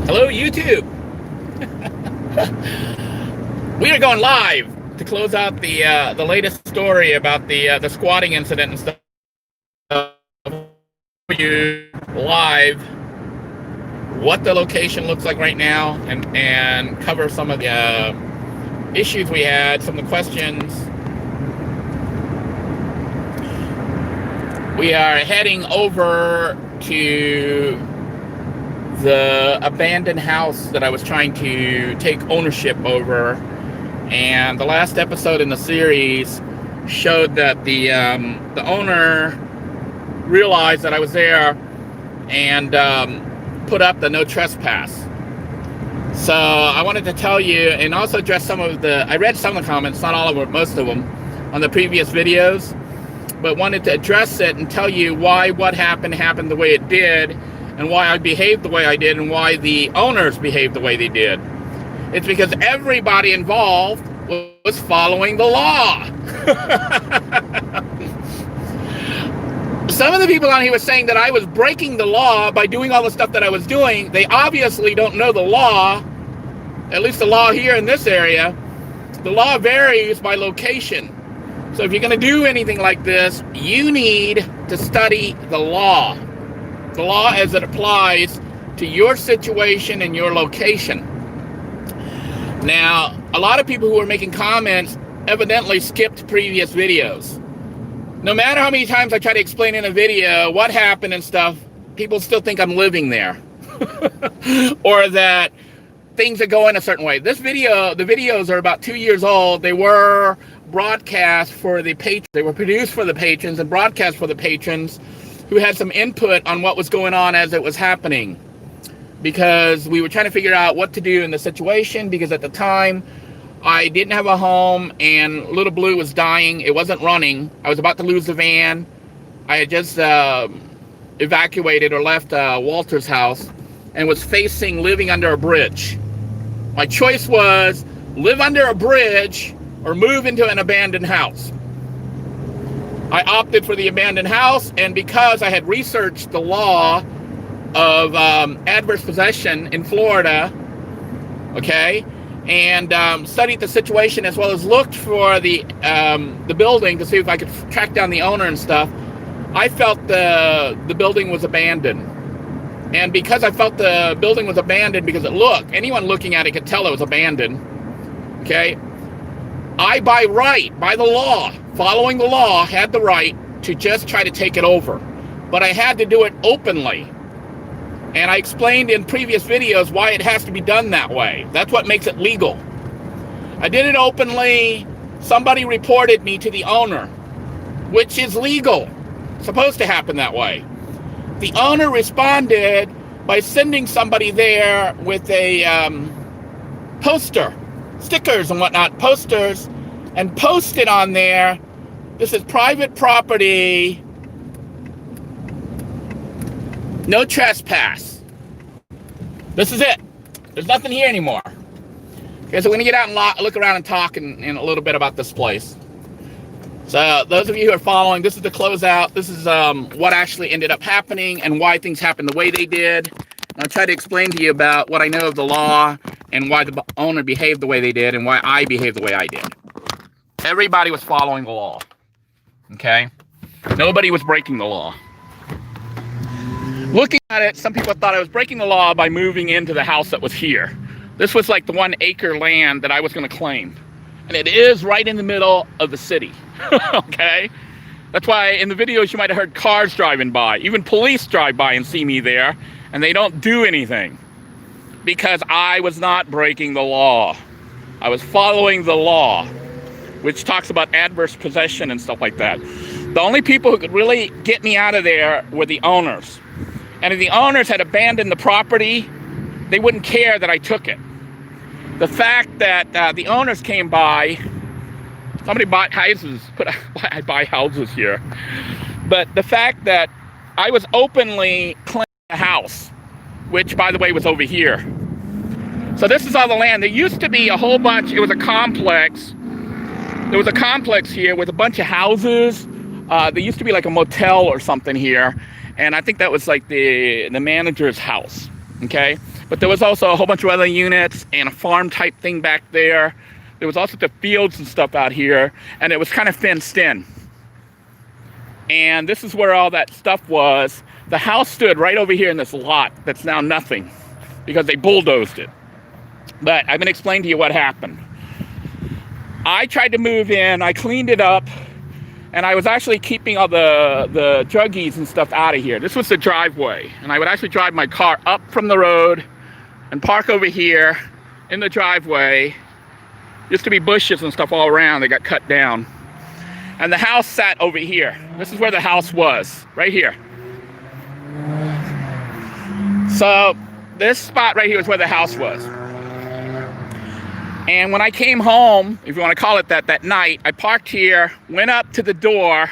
Hello, YouTube. We are going live to close out the latest story about the squatting incident and stuff. You live what the location looks like right now, and cover some of the issues we had, some of the questions. We are heading over to the abandoned house that I was trying to take ownership over, and the last episode in the series showed that the owner realized that I was there and put up the no trespass. So I wanted to tell you and also address I read some of the comments, not all of them, most of them, on the previous videos, but wanted to address it and tell you why what happened the way it did, and why I behaved the way I did, and why the owners behaved the way they did. It's because everybody involved was following the law. Some of the people on here were saying that I was breaking the law by doing all the stuff that I was doing. They obviously don't know the law, at least the law here in this area. The law varies by location. So if you're going to do anything like this, you need to study the law. The law as it applies to your situation and your location. Now, a lot of people who are making comments evidently skipped previous videos. No matter how many times I try to explain in a video what happened and stuff, people still think I'm living there. Or that things are going a certain way. The videos are about 2 years old. They were broadcast for the patrons. They were produced for the patrons and broadcast for the patrons who had some input on what was going on as it was happening, because we were trying to figure out what to do in the situation, because at the time I didn't have a home and Little Blue was dying. It wasn't running. I was about to lose the van. I had just evacuated or left Walter's house and was facing living under a bridge. My choice was live under a bridge or move into an abandoned house. I opted for the abandoned house, and because I had researched the law of adverse possession in Florida, okay, and studied the situation, as well as looked for the building to see if I could track down the owner and stuff, I felt the building was abandoned. And because I felt the building was abandoned, because anyone looking at it could tell it was abandoned, okay, I, by the law, following the law, had the right to just try to take it over. But I had to do it openly. And I explained in previous videos why it has to be done that way. That's what makes it legal. I did it openly. Somebody reported me to the owner, which is legal. It's supposed to happen that way. The owner responded by sending somebody there with a poster, stickers and whatnot, posters, and posted on there, this is private property, no trespass. This is it. There's nothing here anymore. Okay, so we're gonna get out and look around and talk in a little bit about this place. So those of you who are following, this is the closeout. This is what actually ended up happening and why things happened the way they did. And I'll try to explain to you about what I know of the law and why the owner behaved the way they did and why I behaved the way I did. Everybody was following the law, okay? Nobody was breaking the law. Looking at it, some people thought I was breaking the law by moving into the house that was here. This was like the 1 acre land that I was going to claim. And it is right in the middle of the city, okay? That's why in the videos you might have heard cars driving by. Even police drive by and see me there, and they don't do anything. Because I was not breaking the law. I was following the law, which talks about adverse possession and stuff like that. The only people who could really get me out of there were the owners. And if the owners had abandoned the property, they wouldn't care that I took it. The fact that the owners came by, somebody bought houses, I buy houses here. But the fact that I was openly claiming a house, which by the way was over here. So this is all the land. There used to be a whole bunch, it was a complex. There was a complex here with a bunch of houses. There used to be like a motel or something here. And I think that was like the manager's house, okay? But there was also a whole bunch of other units and a farm type thing back there. There was also the fields and stuff out here, and it was kind of fenced in. And this is where all that stuff was. The house stood right over here in this lot that's now nothing because they bulldozed it. But I've been explaining to you what happened. I tried to move in, I cleaned it up, and I was actually keeping all the druggies and stuff out of here. This was the driveway, and I would actually drive my car up from the road and park over here in the driveway. Used to be bushes and stuff all around. They got cut down. And the house sat over here. This is where the house was, right here. So this spot right here is where the house was. And when I came home, if you want to call it that, that night, I parked here, went up to the door,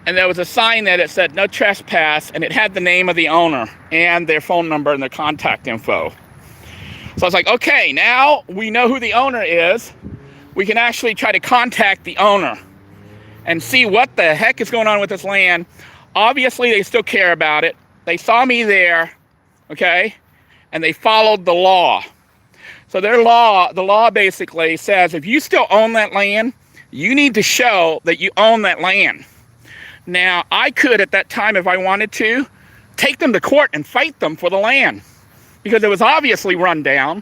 and there was a sign there that said no trespass, and it had the name of the owner and their phone number and their contact info. So I was like, okay, now we know who the owner is. We can actually try to contact the owner and see what the heck is going on with this land. Obviously, they still care about it. They saw me there, okay, and they followed the law. So the law basically says if you still own that land, you need to show that you own that land. Now, I could at that time, if I wanted to, take them to court and fight them for the land because it was obviously run down.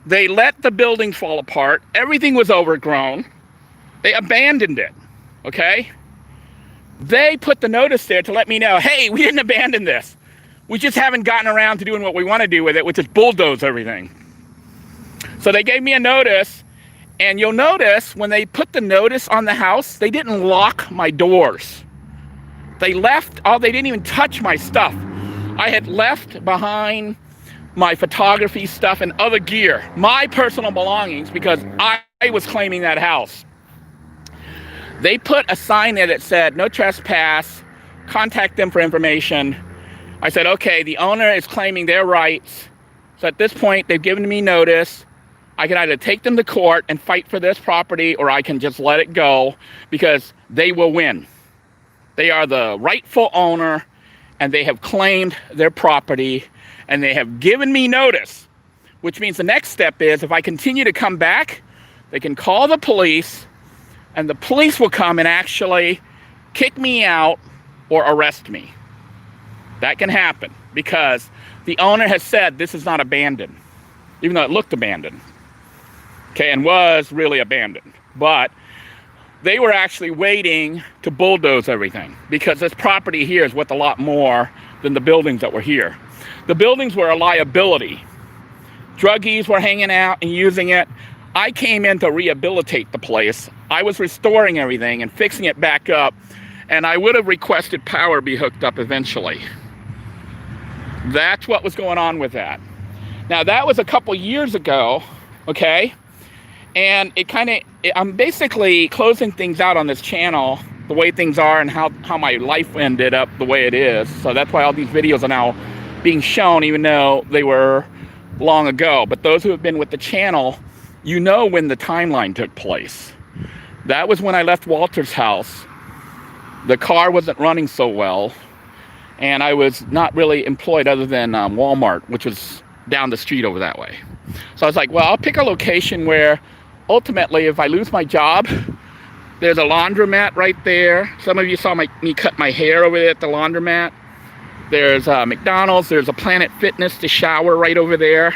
They let the buildings fall apart. Everything was overgrown. They abandoned it, okay? They put the notice there to let me know, hey, we didn't abandon this. We just haven't gotten around to doing what we want to do with it, which is bulldoze everything. So they gave me a notice, and you'll notice when they put the notice on the house, they didn't lock my doors. They left, they didn't even touch my stuff. I had left behind my photography stuff and other gear, my personal belongings, because I was claiming that house. They put a sign there that said, no trespass, contact them for information. I said, okay, the owner is claiming their rights. So at this point, they've given me notice. I can either take them to court and fight for this property, or I can just let it go because they will win. They are the rightful owner, and they have claimed their property, and they have given me notice, which means the next step is if I continue to come back, they can call the police, and the police will come and actually kick me out or arrest me. That can happen because the owner has said this is not abandoned, even though it looked abandoned, okay, and was really abandoned. But they were actually waiting to bulldoze everything because this property here is worth a lot more than the buildings that were here. The buildings were a liability. Druggies were hanging out and using it. I came in to rehabilitate the place. I was restoring everything and fixing it back up, and I would have requested power be hooked up eventually. That's what was going on with that. Now, that was a couple years ago, okay? And I'm basically closing things out on this channel, the way things are and how my life ended up the way it is. So that's why all these videos are now being shown, even though they were long ago. But those who have been with the channel, you know when the timeline took place. That was when I left Walter's house. The car wasn't running so well, and I was not really employed other than Walmart, which was down the street over that way. So I was like, well, I'll pick a location where ultimately, if I lose my job, there's a laundromat right there. Some of you saw me cut my hair over there at the laundromat. There's McDonald's. There's a Planet Fitness to shower right over there.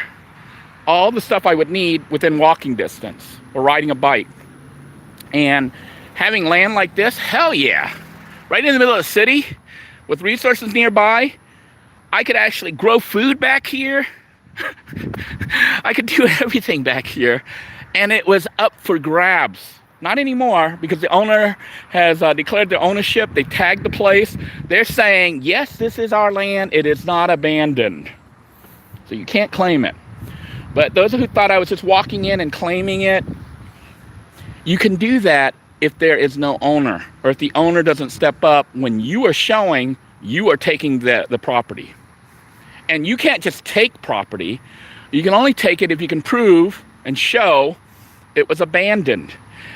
All the stuff I would need within walking distance or riding a bike. And having land like this, hell yeah. Right in the middle of the city with resources nearby. I could actually grow food back here. I could do everything back here. And it was up for grabs. Not anymore, because the owner has declared their ownership. They tagged the place. They're saying, yes, this is our land. It is not abandoned. So you can't claim it. But those who thought I was just walking in and claiming it, you can do that if there is no owner, or if the owner doesn't step up when you are showing you are taking the property. And you can't just take property. You can only take it if you can prove and show it was abandoned.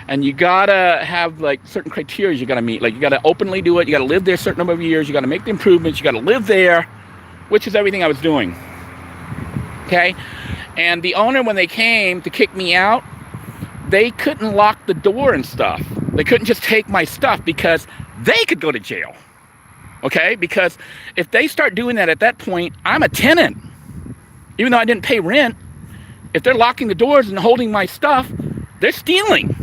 And you gotta have like certain criteria you gotta meet. Like you gotta openly do it, you gotta live there a certain number of years, you gotta make the improvements, you gotta live there, which is everything I was doing. okay? And the owner, when they came to kick me out, they couldn't lock the door and stuff. They couldn't just take my stuff because they could go to jail, okay? Because if they start doing that at that point, I'm a tenant. Even though I didn't pay rent, if they're locking the doors and holding my stuff, they're stealing,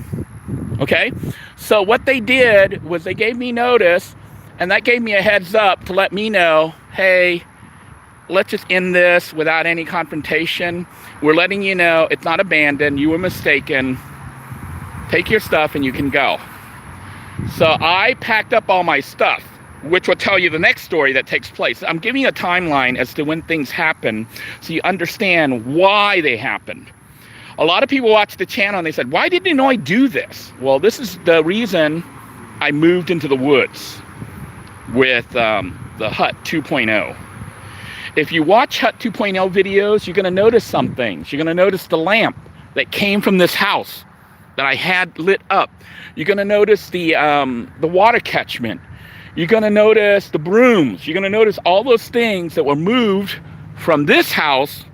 okay? So what they did was they gave me notice, and that gave me a heads up to let me know, hey, let's just end this without any confrontation. We're letting you know it's not abandoned. You were mistaken. Take your stuff and you can go. So I packed up all my stuff, which will tell you the next story that takes place. I'm giving you a timeline as to when things happen so you understand why they happened. A lot of people watch the channel and they said, why didn't I do this? Well, this is the reason I moved into the woods with the Hut 2.0. If you watch Hut 2.0 videos, you're going to notice some things. You're going to notice the lamp that came from this house that I had lit up. You're going to notice the water catchment. You're going to notice the brooms. You're going to notice all those things that were moved from this house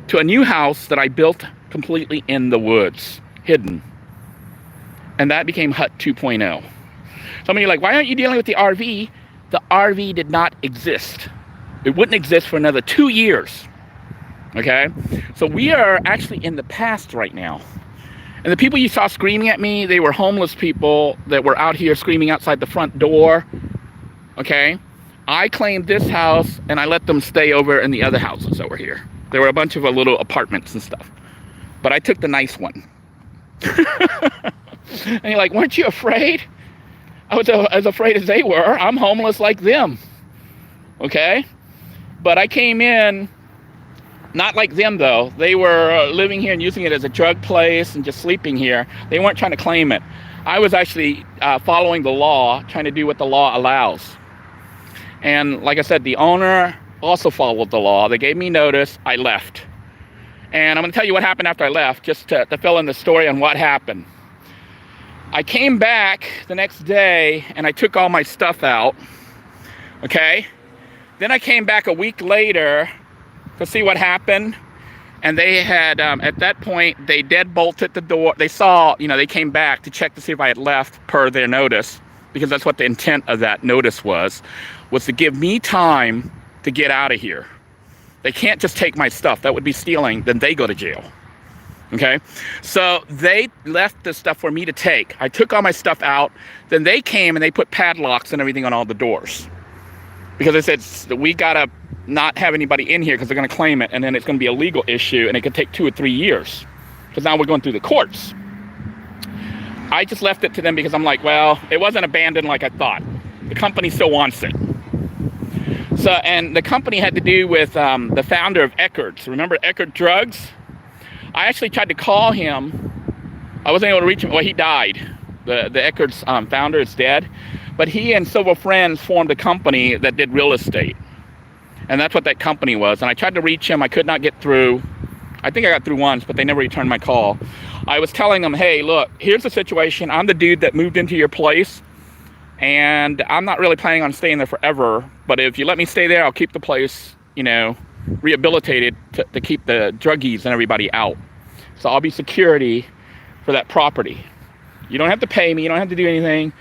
to a new house that I built completely in the woods, hidden. And that became Hut 2.0. Some of you are like, why aren't you dealing with the RV? The RV did not exist. It wouldn't exist for another 2 years. Okay? So we are actually in the past right now. And the people you saw screaming at me, they were homeless people that were out here screaming outside the front door. Okay? I claimed this house and I let them stay over in the other houses that were here. There were a bunch of little apartments and stuff. But I took the nice one. And you're like, weren't you afraid? I was as afraid as they were. I'm homeless like them. Okay? But I came in, not like them though. They were living here and using it as a drug place and just sleeping here. They weren't trying to claim it. I was actually following the law, trying to do what the law allows. And like I said, the owner also followed the law. They gave me notice. I left. And I'm going to tell you what happened after I left, just to fill in the story on what happened. I came back the next day and I took all my stuff out. Okay? Then I came back a week later to see what happened. And they had, at that point, they deadbolted the door. They saw, they came back to check to see if I had left per their notice, because that's what the intent of that notice was to give me time to get out of here. They can't just take my stuff. That would be stealing. Then they go to jail. Okay? So they left the stuff for me to take. I took all my stuff out. Then they came and they put padlocks and everything on all the doors. Because they said, we got to not have anybody in here because they're going to claim it. And then it's going to be a legal issue. And it could take 2 or 3 years. Because now we're going through the courts. I just left it to them because I'm like, well, it wasn't abandoned like I thought. The company still wants it. So, and the company had to do with the founder of Eckerd's. Remember Eckerd Drugs? I actually tried to call him. I wasn't able to reach him. Well, he died. The Eckerd's founder is dead. But he and several friends formed a company that did real estate. And that's what that company was. And I tried to reach him. I could not get through. I think I got through once, but they never returned my call. I was telling them, hey, look, here's the situation. I'm the dude that moved into your place. And I'm not really planning on staying there forever. But if you let me stay there, I'll keep the place, rehabilitated to keep the druggies and everybody out. So I'll be security for that property. You don't have to pay me. You don't have to do anything.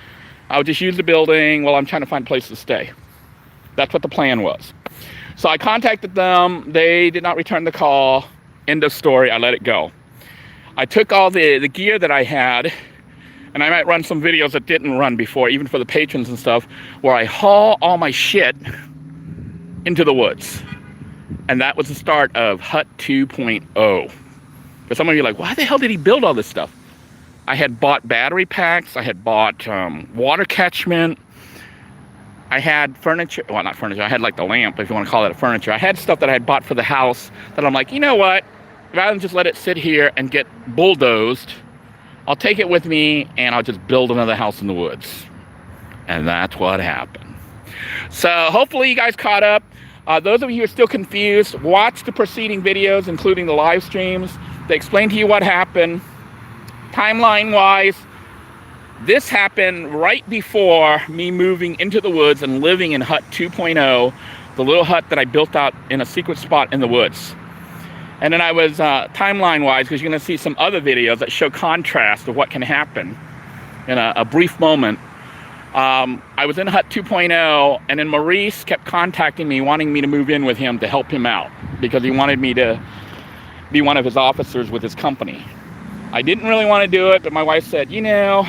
I'll just use the building while I'm trying to find a place to stay. That's what the plan was. So I contacted them. They did not return the call. End of story. I let it go. I took all the gear that I had, and I might run some videos that didn't run before, even for the patrons and stuff, where I haul all my shit into the woods. And that was the start of Hut 2.0. But some of you are like, why the hell did he build all this stuff? I had bought battery packs. I had bought water catchment. I had furniture. Well, not furniture. I had like the lamp, if you want to call it a furniture. I had stuff that I had bought for the house that I'm like, you know what? Rather than just let it sit here and get bulldozed, I'll take it with me and I'll just build another house in the woods. And that's what happened. So hopefully you guys caught up. Those of you who are still confused, watch the preceding videos, including the live streams. They explain to you what happened. Timeline-wise, this happened right before me moving into the woods and living in Hut 2.0, the little hut that I built out in a secret spot in the woods. And then I was, timeline-wise, because you're going to see some other videos that show contrast of what can happen in a brief moment. I was in Hut 2.0, and then Maurice kept contacting me, wanting me to move in with him to help him out, because he wanted me to be one of his officers with his company. I didn't really want to do it, but my wife said, you know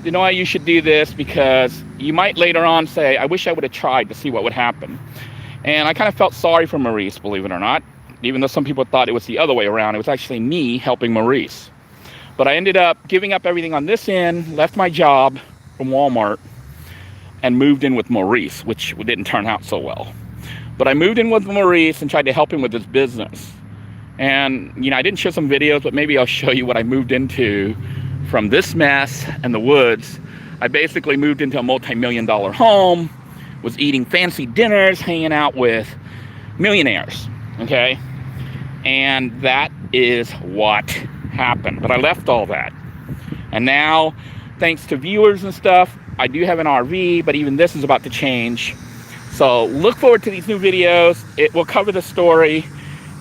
why you should do this, because you might later on say, I wish I would have tried to see what would happen. And I kind of felt sorry for Maurice, believe it or not, even though some people thought it was the other way around. It was actually me helping Maurice. But I ended up giving up everything on this end, left my job from Walmart, and moved in with Maurice, which didn't turn out so well. But I moved in with Maurice and tried to help him with his business. And, I didn't show some videos, but maybe I'll show you what I moved into from this mess and the woods. I basically moved into a multi-million-dollar home, was eating fancy dinners, hanging out with millionaires, okay? And that is what happened. But I left all that. And now, thanks to viewers and stuff, I do have an RV, but even this is about to change. So look forward to these new videos. It will cover the story,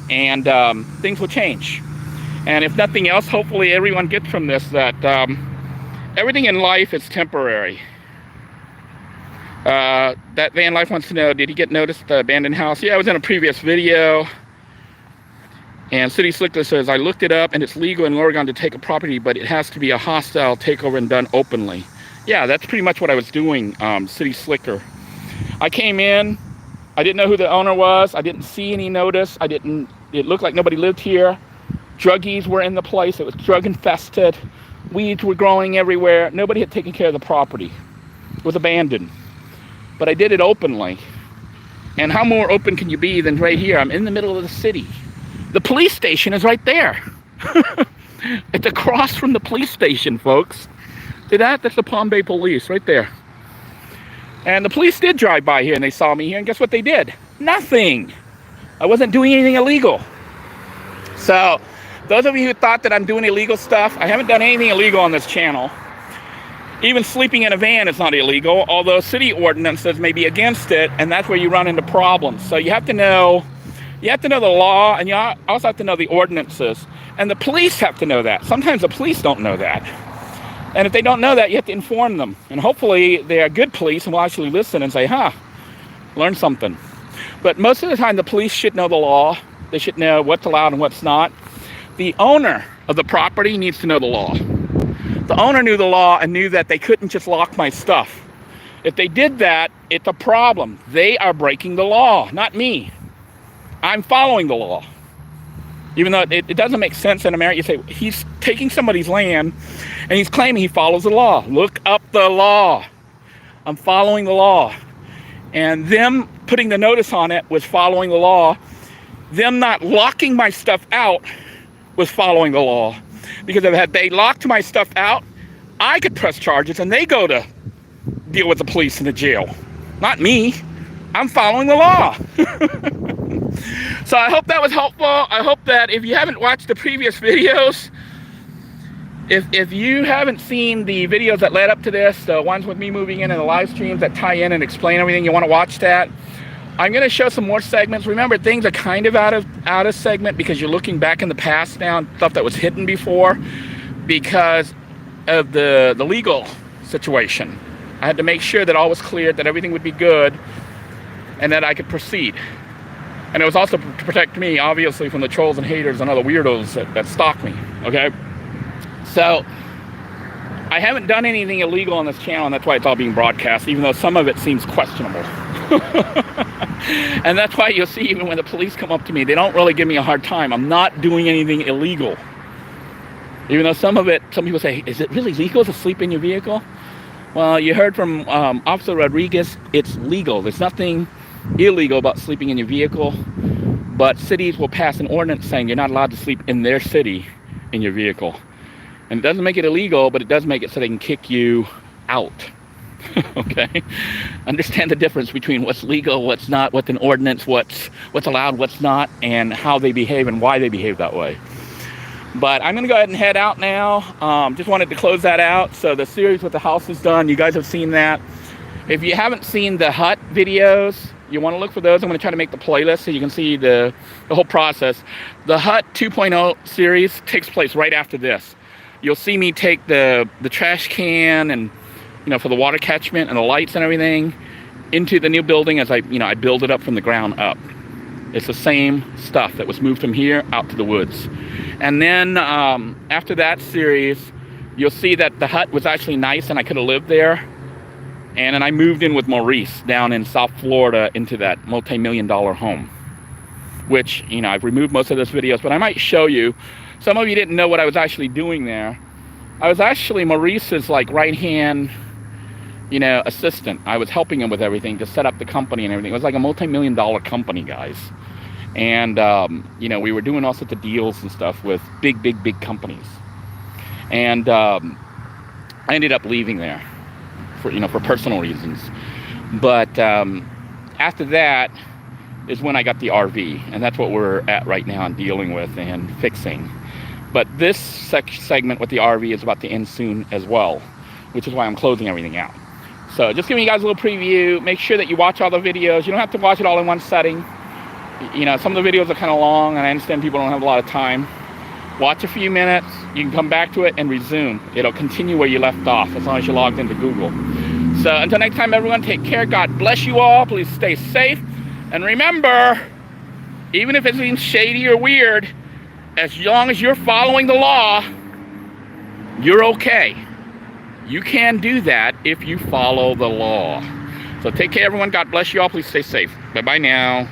and things will change. And if nothing else, hopefully everyone gets from this that everything in life is temporary. That Van Life wants to know, did he get noticed at the abandoned house? Yeah, I was in a previous video. And City Slicker says, I looked it up and it's legal in Oregon to take a property, but it has to be a hostile takeover and done openly. Yeah, that's pretty much what I was doing, City Slicker. I came in, I didn't know who the owner was, I didn't see any notice, it looked like nobody lived here. Druggies were in the place, it was drug infested, weeds were growing everywhere, nobody had taken care of the property. It was abandoned. But I did it openly. And how more open can you be than right here? I'm in the middle of the city. The police station is right there. It's across from the police station, folks. See that? That's the Palm Bay Police right there. And the police did drive by here and they saw me here, and guess what they did? Nothing. I wasn't doing anything illegal. So, those of you who thought that I'm doing illegal stuff, I haven't done anything illegal on this channel. Even sleeping in a van is not illegal, although city ordinances may be against it, and that's where you run into problems. So you have to know the law, and you also have to know the ordinances. And the police have to know that. Sometimes the police don't know that. And if they don't know that, you have to inform them. And hopefully they are good police and will actually listen and say, learn something. But most of the time the police should know the law. They should know what's allowed and what's not. The owner of the property needs to know the law. The owner knew the law and knew that they couldn't just lock my stuff. If they did that, it's a problem. They are breaking the law, not me. I'm following the law. Even though it doesn't make sense in America. You say, he's taking somebody's land and he's claiming he follows the law. Look up the law. I'm following the law. And them putting the notice on it was following the law. Them not locking my stuff out was following the law. Because if they locked my stuff out, I could press charges and they go to deal with the police and the jail. Not me. I'm following the law. So I hope that was helpful. I hope that if you haven't watched the previous videos, if you haven't seen the videos that led up to this, the ones with me moving in and the live streams that tie in and explain everything, you want to watch that. I'm going to show some more segments. Remember, things are kind of out of segment because you're looking back in the past now, stuff that was hidden before because of the legal situation. I had to make sure that all was clear, that everything would be good, and that I could proceed. And it was also to protect me, obviously, from the trolls and haters and other weirdos that stalk me, okay? So, I haven't done anything illegal on this channel, and that's why it's all being broadcast, even though some of it seems questionable. And that's why you'll see, even when the police come up to me, they don't really give me a hard time. I'm not doing anything illegal. Even though some people say, is it really legal to sleep in your vehicle? Well, you heard from Officer Rodriguez, it's legal. There's nothing illegal about sleeping in your vehicle, but cities will pass an ordinance saying you're not allowed to sleep in their city in your vehicle. And it doesn't make it illegal, but it does make it so they can kick you out. Okay? Understand the difference between what's legal, what's not, what's an ordinance, what's allowed, what's not, and how they behave and why they behave that way. But I'm going to go ahead and head out now. Just wanted to close that out. So the series with the house is done. You guys have seen that. If you haven't seen the hut videos, you want to look for those. I'm going to try to make the playlist so you can see the whole process. The Hut 2.0 series takes place right after this. You'll see me take the trash can and, for the water catchment and the lights and everything into the new building as I build it up from the ground up. It's the same stuff that was moved from here out to the woods. And then after that series, you'll see that the hut was actually nice and I could have lived there. And then I moved in with Maurice down in South Florida into that multi-million-dollar home, which, I've removed most of those videos, but I might show you. Some of you didn't know what I was actually doing there. I was actually Maurice's right-hand, assistant. I was helping him with everything to set up the company and everything. It was like a multi-million-dollar company, guys. And, we were doing all sorts of deals and stuff with big companies. And I ended up leaving there for personal reasons. But after that is when I got the RV. And that's what we're at right now and dealing with and fixing. But this segment with the RV is about to end soon as well, which is why I'm closing everything out. So just giving you guys a little preview. Make sure that you watch all the videos. You don't have to watch it all in one setting. Some of the videos are kind of long, and I understand people don't have a lot of time. Watch a few minutes. You can come back to it and resume. It'll continue where you left off as long as you're logged into Google. So until next time, everyone, take care. God bless you all. Please stay safe. And remember, even if it seems shady or weird, as long as you're following the law, you're okay. You can do that if you follow the law. So take care, everyone. God bless you all. Please stay safe. Bye-bye now.